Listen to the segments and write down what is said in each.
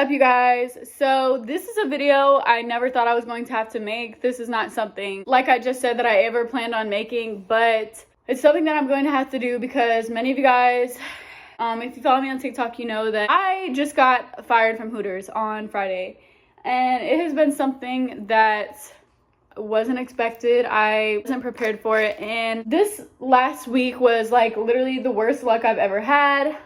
up, you guys? So this is a video I never thought I was going to have to make. This is not something, like I just said, that I ever planned on making, but it's something that I'm going to have to do because many of you guys, if you follow me on TikTok, you know that I just got fired from Hooters on Friday, and it has been something that wasn't expected. I wasn't prepared for it, and this last week was like literally the worst luck I've ever had.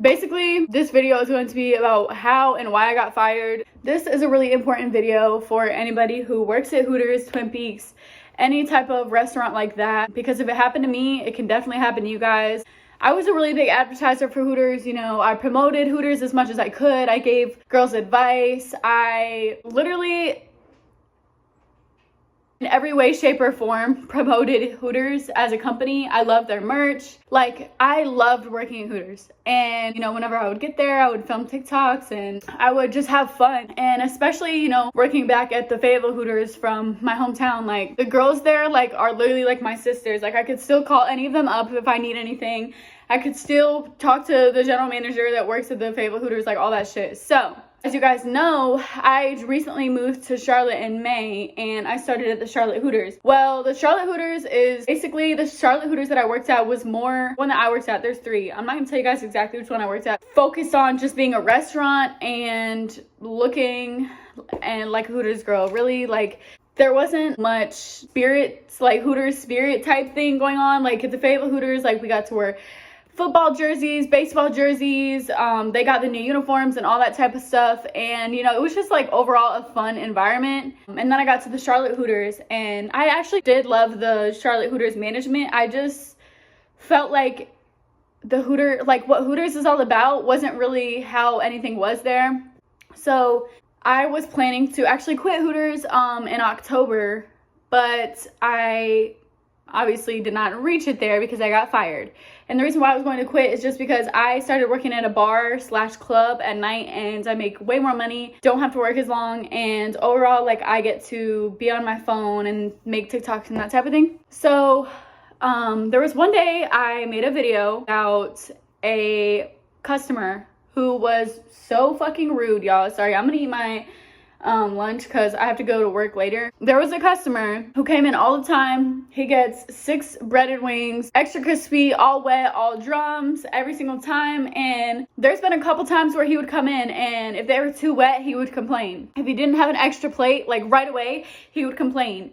Basically, this video is going to be about how and why I got fired. This is a really important video for anybody who works at Hooters, Twin Peaks, any type of restaurant like that, because if it happened to me, it can definitely happen to you guys. I was a really big advertiser for Hooters. You know, I promoted Hooters as much as I could. I gave girls advice. I literally, in every way, shape, or form, promoted Hooters as a company. I loved their merch. Like, I loved working at Hooters. And, you know, whenever I would get there, I would film TikToks and I would just have fun. And especially, you know, working back at the Fayetteville Hooters from my hometown, like, the girls there, like, are literally like my sisters. Like, I could still call any of them up if I need anything. I could still talk to the general manager that works at the Fayetteville Hooters, like, all that shit. So, as you guys know, I recently moved to Charlotte in May, and I started at the Charlotte Hooters. Well, the Charlotte Hooters is basically the Charlotte Hooters that I worked at was more one that I worked at. There's three. I'm not gonna tell you guys exactly which one I worked at. Focused on just being a restaurant and looking and like a Hooters girl. Really, like, there wasn't much spirits, like Hooters spirit type thing going on. Like at the Fayetteville Hooters, like we got to wear football jerseys, baseball jerseys, they got the new uniforms and all that type of stuff, and you know, it was just like overall a fun environment. And then I got to the Charlotte Hooters, and I actually did love the Charlotte Hooters management. I just felt like the what Hooters is all about wasn't really how anything was there. So I was planning to actually quit Hooters in October, but I obviously did not reach it there because I got fired. And the reason why I was going to quit is just because I started working at a bar / club at night, and I make way more money, don't have to work as long, and overall, like, I get to be on my phone and make TikToks and that type of thing. So there was one day I made a video about a customer who was so fucking rude, y'all. Sorry, I'm gonna eat my lunch because I have to go to work later. There was a customer who came in all the time. He gets 6 breaded wings, extra crispy, all wet, all drums, every single time. And there's been a couple times where he would come in, and if they were too wet, he would complain. If he didn't have an extra plate, like right away, he would complain.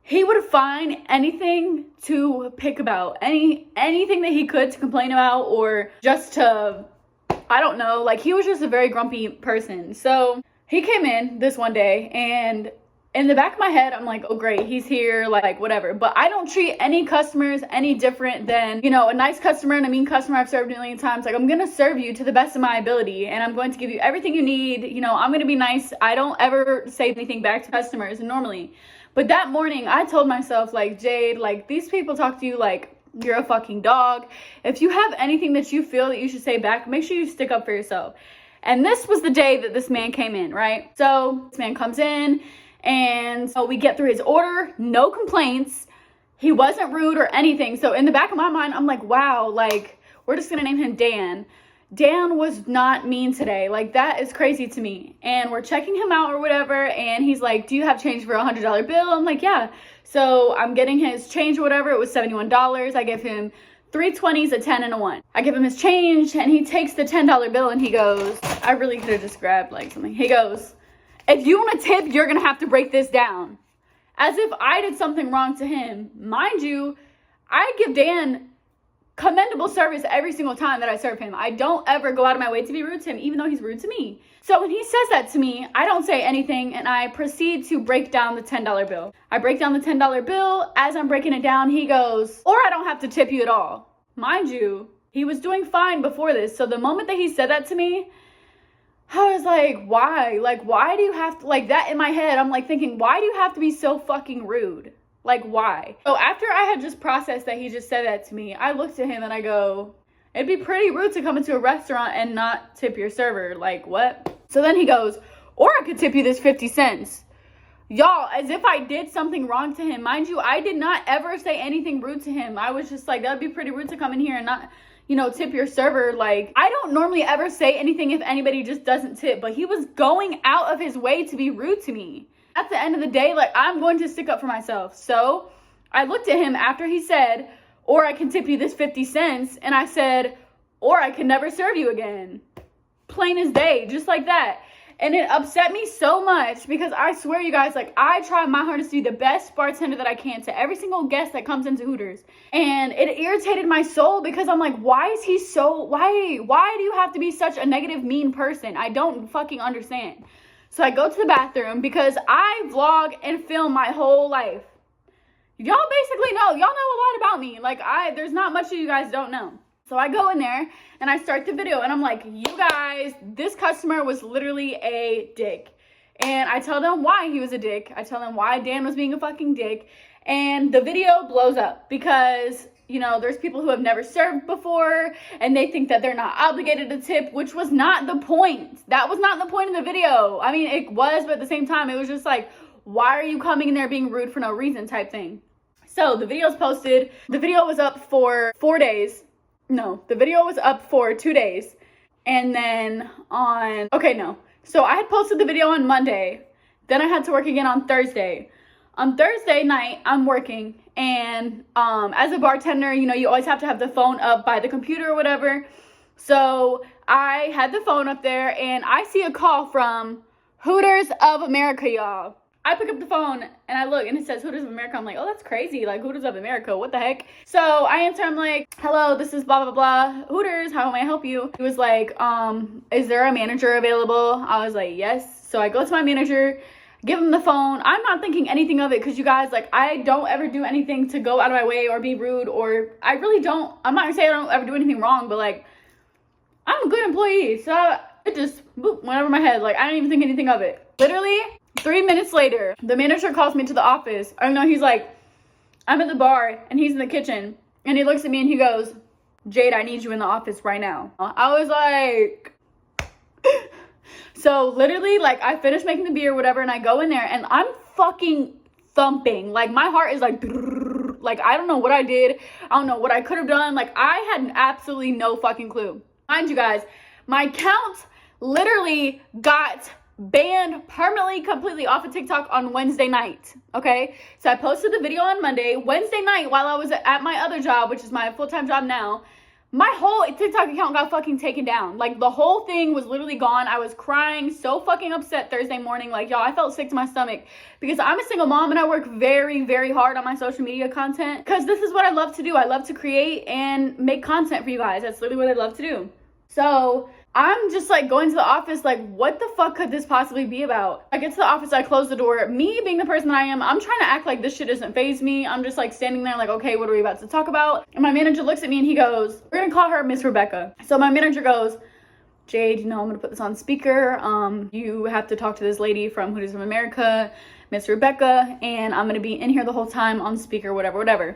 He would find anything to pick about, anything that he could to complain about, or just to, I don't know, like, he was just a very grumpy person. So he came in this one day, and in the back of my head, I'm like, oh great, he's here, like whatever. But I don't treat any customers any different than, you know, a nice customer and a mean customer I've served a million times. Like, I'm gonna serve you to the best of my ability, and I'm going to give you everything you need. You know, I'm gonna be nice. I don't ever say anything back to customers normally. But that morning, I told myself, like, Jade, like, these people talk to you like you're a fucking dog. If you have anything that you feel that you should say back, make sure you stick up for yourself. And this was the day that this man came in, right? So this man comes in, and so we get through his order, no complaints. He wasn't rude or anything. So in the back of my mind, I'm like, wow, like, we're just gonna name him Dan. Dan was not mean today. Like, that is crazy to me. And we're checking him out or whatever, and he's like, do you have change for a $100 bill? I'm like, yeah. So I'm getting his change or whatever. It was $71. I give him 3 20s, a 10, and a 1. I give him his change, and he takes the $10 bill, and he goes, I really could have just grabbed like something. He goes, if you want a tip, you're gonna have to break this down. As if I did something wrong to him. Mind you, I give Dan commendable service every single time that I serve him. I don't ever go out of my way to be rude to him, even though he's rude to me. So when he says that to me, I don't say anything, and I proceed to break down the $10 bill. I break down the $10 bill. As I'm breaking it down, he goes, or I don't have to tip you at all. Mind you, he was doing fine before this. So the moment that he said that to me, I was like, why? Like, why do you have to, like, that in my head, I'm like thinking, why do you have to be so fucking rude? Like, why? So after I had just processed that he just said that to me, I looked at him and I go, it'd be pretty rude to come into a restaurant and not tip your server. Like, what? So then he goes, or I could tip you this 50 cents. Y'all, as if I did something wrong to him. Mind you, I did not ever say anything rude to him. I was just like, that'd be pretty rude to come in here and not, you know, tip your server. Like, I don't normally ever say anything if anybody just doesn't tip, but he was going out of his way to be rude to me. At the end of the day, like, I'm going to stick up for myself. So I looked at him after he said, or I can tip you this 50 cents. And I said, or I can never serve you again. Plain as day, just like that. And it upset me so much because I swear, you guys, like, I try my hardest to be the best bartender that I can to every single guest that comes into Hooters. And it irritated my soul because I'm like, why is he so, why do you have to be such a negative, mean person? I don't fucking understand. So I go to the bathroom because I vlog and film my whole life. Y'all basically know, y'all know a lot about me. Like, there's not much that you guys don't know. So I go in there and I start the video and I'm like, you guys, this customer was literally a dick. And I tell them why he was a dick. I tell them why Dan was being a fucking dick. And the video blows up because, you know, there's people who have never served before and they think that they're not obligated to tip, which was not the point. That was not the point of the video. I mean, it was, but at the same time, it was just like, why are you coming in there being rude for no reason type thing. So the video's posted. The video was up for 4 days. No, the video was up for 2 days. And then so I had posted the video on Monday. Then I had to work again on Thursday. On Thursday night, I'm working. And as a bartender, you know, you always have to have the phone up by the computer or whatever. So I had the phone up there and I see a call from Hooters of America, y'all. I pick up the phone and I look and it says Hooters of America. I'm like, oh, that's crazy. Like, Hooters of America, what the heck? So I answer, I'm like, hello, this is blah, blah, blah. Hooters, how may I help you? He was like, is there a manager available? I was like, yes. So I go to my manager, give him the phone. I'm not thinking anything of it because you guys, like, I don't ever do anything to go out of my way or be rude, or I really don't. I'm not gonna say I don't ever do anything wrong, but like, I'm a good employee. So it just went over my head. Like, I didn't even think anything of it. Literally 3 minutes later, the manager calls me to the office. I know, he's like, I'm at the bar and he's in the kitchen and he looks at me and he goes, Jade, I need you in the office right now. I was like, so literally, like, I finished making the beer or whatever and I go in there and I'm fucking thumping. Like, my heart is like I don't know what I did. I don't know what I could have done. Like, I had absolutely no fucking clue. Mind you guys, my account literally got banned permanently, completely off of TikTok on Wednesday night. Okay, so I posted the video on Monday. Wednesday night, while I was at my other job, which is my full-time job now, my whole TikTok account got fucking taken down. Like, the whole thing was literally gone. I was crying, so fucking upset Thursday morning. Like, y'all, I felt sick to my stomach because I'm a single mom and I work very, very hard on my social media content because this is what I love to do. I love to create and make content for you guys. That's literally what I love to do. So I'm just like going to the office like, what the fuck could this possibly be about? I get to the office, I close the door. Me being the person that I am, I'm trying to act like this shit doesn't faze me. I'm just like standing there like, okay, what are we about to talk about? And my manager looks at me and he goes, we're gonna call her Miss Rebecca. So my manager goes, Jade, you know, I'm gonna put this on speaker. You have to talk to this lady from Hooters of America, Miss Rebecca, and I'm gonna be in here the whole time on speaker, whatever.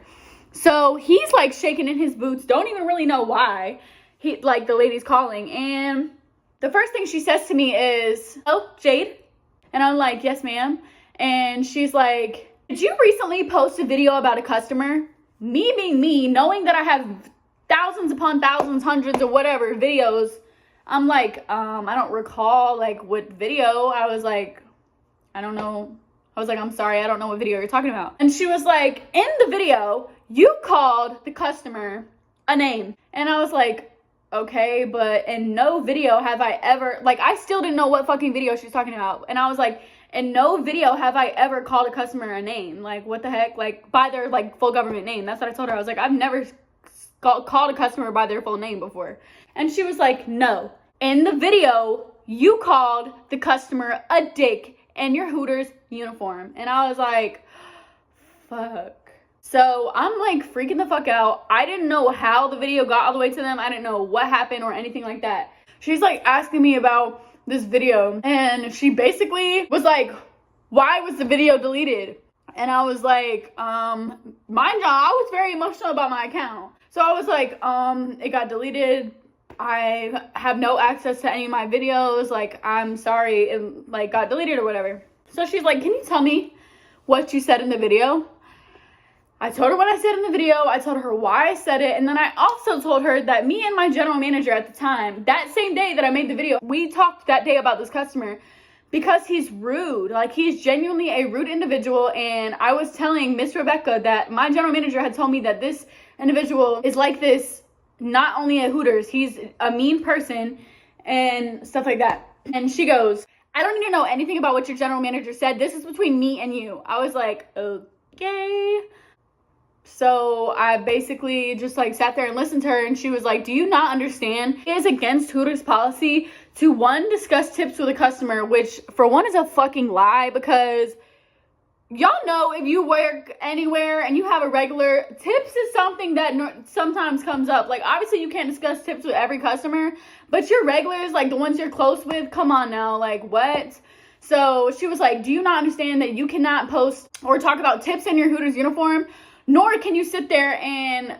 So he's like shaking in his boots, don't even really know why. The lady's calling, and the first thing she says to me is, oh, Jade? And I'm like, yes, ma'am. And she's like, did you recently post a video about a customer? Me being me, knowing that I have thousands upon thousands, hundreds or whatever videos, I'm like, I don't recall, like, what video. I was like, I don't know. I was like, I'm sorry, I don't know what video you're talking about. And she was like, in the video, you called the customer a name. And I was like, okay, but in no video have I ever, like, I still didn't know what fucking video she's talking about. And I was like, in no video have I ever called a customer a name. Like, what the heck? Like, by their, like, full government name. That's what I told her. I was like, I've never called a customer by their full name before. And she was like, no. In the video, you called the customer a dick in your Hooters uniform. And I was like, fuck. So I'm like freaking the fuck out. I didn't know how the video got all the way to them. I didn't know what happened or anything like that. She's like asking me about this video and she basically was like, why was the video deleted? And I was like, mind you, I was very emotional about my account. So I was like, it got deleted. I have no access to any of my videos. Like, I'm sorry, it like got deleted or whatever. So she's like, can you tell me what you said in the video? I told her what I said in the video. I told her why I said it. And then I also told her that me and my general manager at the time, that same day that I made the video, we talked that day about this customer because he's rude. Like, he's genuinely a rude individual. And I was telling Miss Rebecca that my general manager had told me that this individual is like this, not only at Hooters, he's a mean person and stuff like that. And she goes, I don't need to know anything about what your general manager said. This is between me and you. I was like, okay. So I basically just like sat there and listened to her, and she was like, do you not understand? It is against Hooters policy to, one, discuss tips with a customer, which for one is a fucking lie, because y'all know if you work anywhere and you have a regular, tips is something that sometimes comes up. Like, obviously you can't discuss tips with every customer, but your regulars, like the ones you're close with, come on now, like what? So she was like, do you not understand that you cannot post or talk about tips in your Hooters uniform? Nor can you sit there and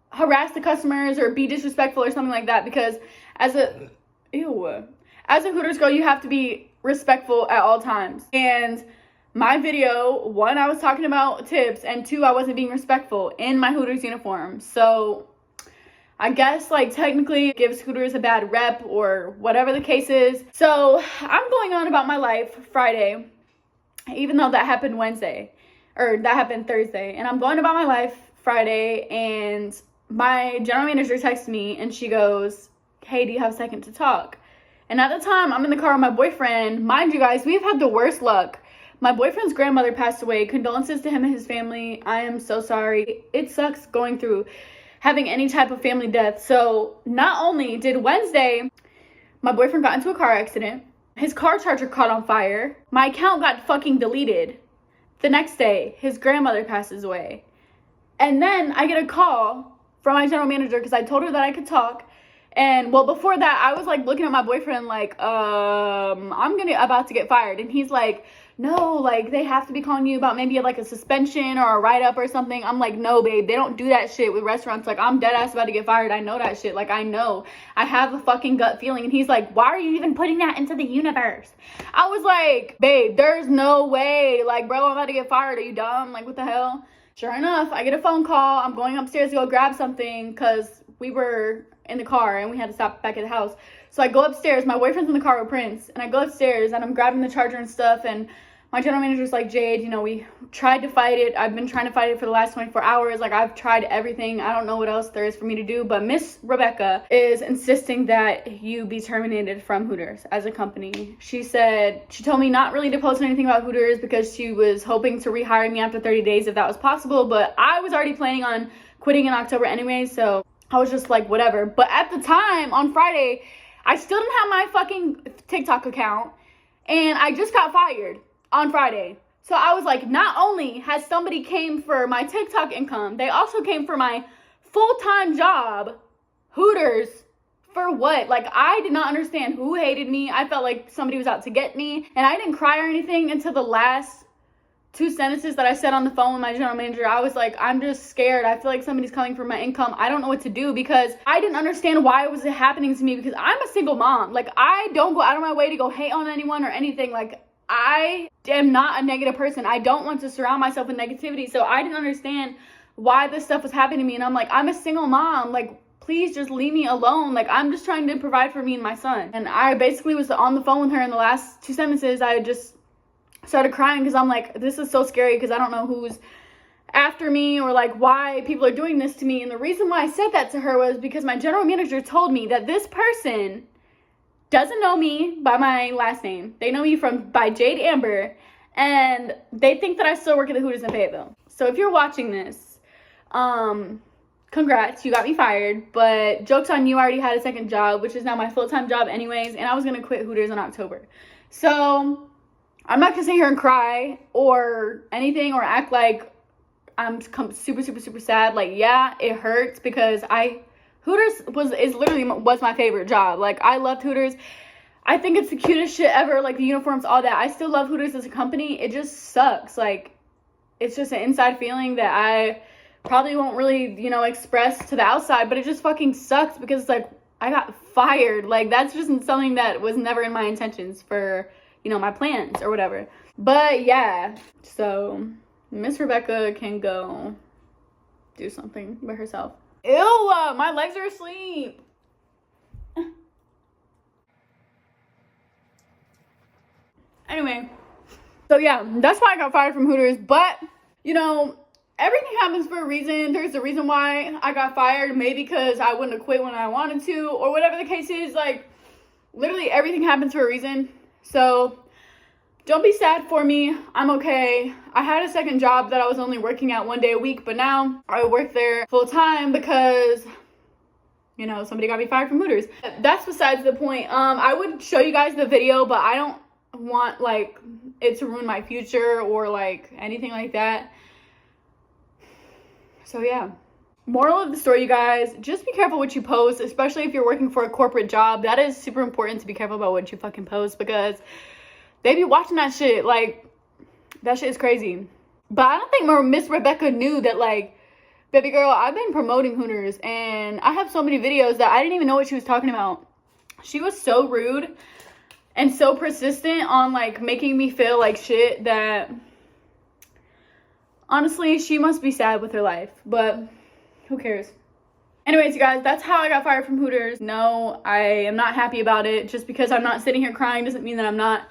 harass the customers or be disrespectful or something like that, because as a Hooters girl, you have to be respectful at all times. And my video, one, I was talking about tips, and two, I wasn't being respectful in my Hooters uniform. So I guess, like, technically it gives Hooters a bad rep or whatever the case is. So I'm going on about my life Friday, even though that happened Wednesday. Or that happened Thursday. And I'm going about my life Friday, and my general manager texts me and she goes, hey, do you have a second to talk? And at the time, I'm in the car with my boyfriend. Mind you guys, we've had the worst luck. My boyfriend's grandmother passed away. Condolences to him and his family. I am so sorry. It sucks going through having any type of family death. So not only did Wednesday, my boyfriend got into a car accident. His car charger caught on fire. My account got fucking deleted. The next day, his grandmother passes away. And then I get a call from my general manager because I told her that I could talk. And, well, before that, I was, like, looking at my boyfriend like, I'm about to get fired. And he's like, no, like, they have to be calling you about maybe, like, a suspension or a write-up or something. I'm like, no, babe, they don't do that shit with restaurants. Like, I'm dead-ass about to get fired. I know that shit. Like, I know. I have a fucking gut feeling. And he's like, why are you even putting that into the universe? I was like, babe, there's no way. Like, bro, I'm about to get fired. Are you dumb? Like, what the hell? Sure enough, I get a phone call. I'm going upstairs to go grab something because we were in the car and we had to stop back at the house. So I go upstairs. My boyfriend's in the car with Prince. And I go upstairs and I'm grabbing the charger and stuff. And my general manager's like, Jade, you know, we tried to fight it. I've been trying to fight it for the last 24 hours. Like, I've tried everything. I don't know what else there is for me to do. But Miss Rebecca is insisting that you be terminated from Hooters as a company. She told me not really to post anything about Hooters because she was hoping to rehire me after 30 days if that was possible. But I was already planning on quitting in October anyway. So I was just like, whatever. But at the time, on Friday, I still didn't have my fucking TikTok account. And I just got fired on Friday. So I was like, not only has somebody came for my TikTok income, they also came for my full-time job, Hooters, for what? Like, I did not understand who hated me. I felt like somebody was out to get me. And I didn't cry or anything until the last 2 sentences that I said on the phone with my general manager. I was like, I'm just scared. I feel like somebody's coming for my income. I don't know what to do because I didn't understand why it was happening to me because I'm a single mom. Like, I don't go out of my way to go hate on anyone or anything. Like, I am not a negative person. I don't want to surround myself with negativity. So I didn't understand why this stuff was happening to me. And I'm like, I'm a single mom. Like, please just leave me alone. Like, I'm just trying to provide for me and my son. And I basically was on the phone with her in the last 2 sentences. I just started crying because I'm like, this is so scary because I don't know who's after me or like why people are doing this to me. And the reason why I said that to her was because my general manager told me that this person doesn't know me by my last name. They know me by Jade Amber, and they think that I still work at the Hooters in Fayetteville. So if you're watching this, congrats, you got me fired, but joke's on you, I already had a second job, which is now my full-time job anyways, and I was gonna quit Hooters in October. So I'm not gonna sit here and cry or anything or act like I'm super, super, super sad. Like, yeah, it hurts because Hooters was my favorite job. Like, I loved Hooters. I think it's the cutest shit ever. Like, the uniforms, all that. I still love Hooters as a company. It just sucks. Like, it's just an inside feeling that I probably won't really, you know, express to the outside. But it just fucking sucks because it's like, I got fired. Like, that's just something that was never in my intentions for, you know, my plans or whatever. But, yeah. So, Miss Rebecca can go do something by herself. Ew, my legs are asleep. Anyway, so yeah, that's why I got fired from Hooters. But, you know, everything happens for a reason. There's a reason why I got fired. Maybe because I wouldn't have quit when I wanted to, or whatever the case is. Like, literally everything happens for a reason. So don't be sad for me. I'm okay. I had a second job that I was only working at 1 day a week, but now I work there full time because, you know, somebody got me fired from Hooters. That's besides the point. I would show you guys the video, but I don't want like it to ruin my future or like anything like that. So yeah. Moral of the story, you guys, just be careful what you post, especially if you're working for a corporate job. That is super important to be careful about what you fucking post, because they be watching that shit. Like, that shit is crazy. But I don't think Miss Rebecca knew that, like, baby girl, I've been promoting Hooters, and I have so many videos that I didn't even know what she was talking about. She was so rude and so persistent on, like, making me feel like shit that, honestly, she must be sad with her life. But who cares? Anyways, you guys, that's how I got fired from Hooters. No, I am not happy about it. Just because I'm not sitting here crying doesn't mean that I'm not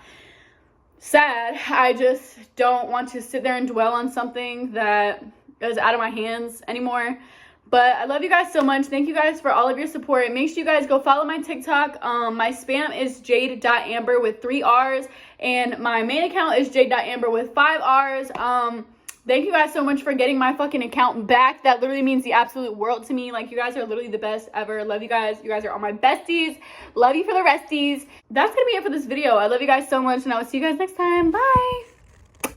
sad. I just don't want to sit there and dwell on something that is out of my hands anymore. But I love you guys so much. Thank you guys for all of your support. Make sure you guys go follow my TikTok. My spam is jade.amber with 3 R's. And my main account is jade.amber with 5 R's. Thank you guys so much for getting my fucking account back. That literally means the absolute world to me. Like, you guys are literally the best ever. Love you guys. You guys are all my besties. Love you for the resties. That's gonna be it for this video. I love you guys so much, and I will see you guys next time. Bye.